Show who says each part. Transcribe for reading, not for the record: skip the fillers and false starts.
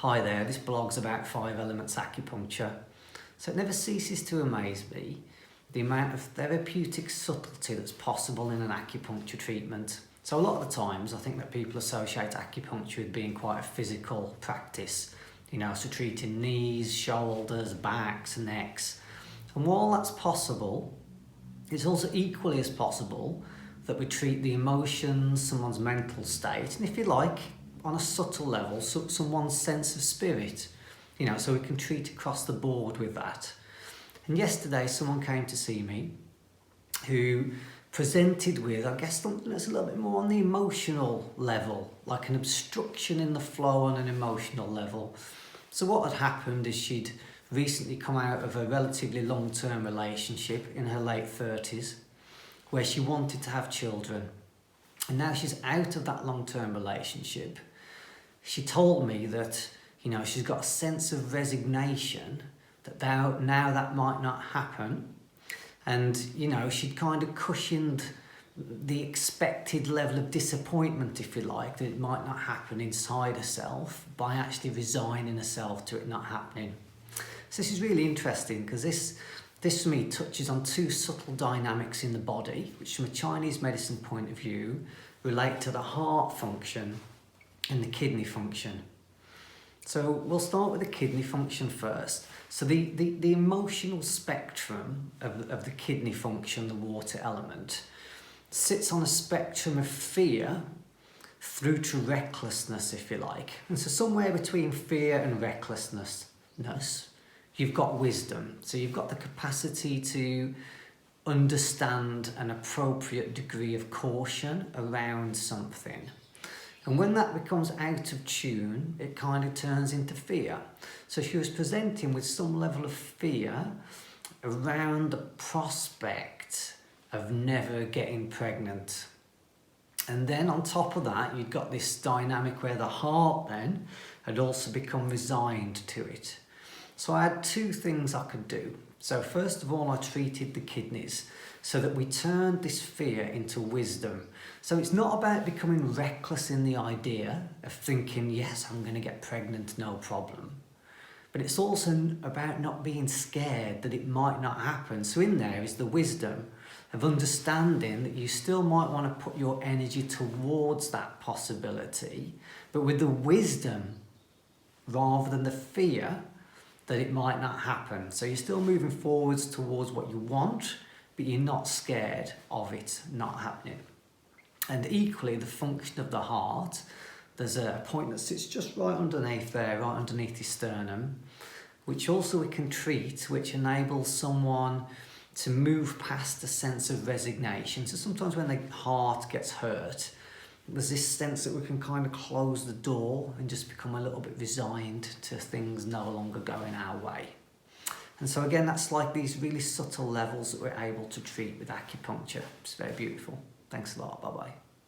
Speaker 1: Hi there, this blog's about 5 Elements Acupuncture. So it never ceases to amaze me the amount of therapeutic subtlety that's possible in an acupuncture treatment. So a lot of the times I think that people associate acupuncture with being quite a physical practice, so treating knees, shoulders, backs, necks. And while that's possible, it's also equally as possible that we treat the emotions, someone's mental state, and if you like, on a subtle level, someone's sense of spirit, so we can treat across the board with that. And yesterday someone came to see me who presented with, I guess, something that's a little bit more on the emotional level, like an obstruction in the flow on an emotional level. So what had happened is she'd recently come out of a relatively long-term relationship in her late 30s where she wanted to have children. And now she's out of that long-term relationship. She told me that, she's got a sense of resignation that now that might not happen. And, she'd kind of cushioned the expected level of disappointment, if you like, that it might not happen inside herself by actually resigning herself to it not happening. So this is really interesting because this for me touches on 2 subtle dynamics in the body, which from a Chinese medicine point of view relate to the heart function and the kidney function. So we'll start with the kidney function first. So the emotional spectrum of the kidney function, the water element, sits on a spectrum of fear through to recklessness, if you like. And so somewhere between fear and recklessness, you've got wisdom. So you've got the capacity to understand an appropriate degree of caution around something. And when that becomes out of tune, it kind of turns into fear. So she was presenting with some level of fear around the prospect of never getting pregnant. And then on top of that, you've got this dynamic where the heart then had also become resigned to it. So I had 2 things I could do. So first of all, I treated the kidneys so that we turned this fear into wisdom. So it's not about becoming reckless in the idea of thinking, yes, I'm going to get pregnant, no problem. But it's also about not being scared that it might not happen. So in there is the wisdom of understanding that you still might want to put your energy towards that possibility, but with the wisdom rather than the fear that it might not happen. So you're still moving forwards towards what you want, but you're not scared of it not happening. And equally, the function of the heart, there's a point that sits just right underneath there, right underneath the sternum, which also we can treat, which enables someone to move past a sense of resignation. So sometimes when the heart gets hurt, there's this sense that we can kind of close the door and just become a little bit resigned to things no longer going our way. And so again, that's like these really subtle levels that we're able to treat with acupuncture. It's very beautiful. Thanks a lot. Bye-bye.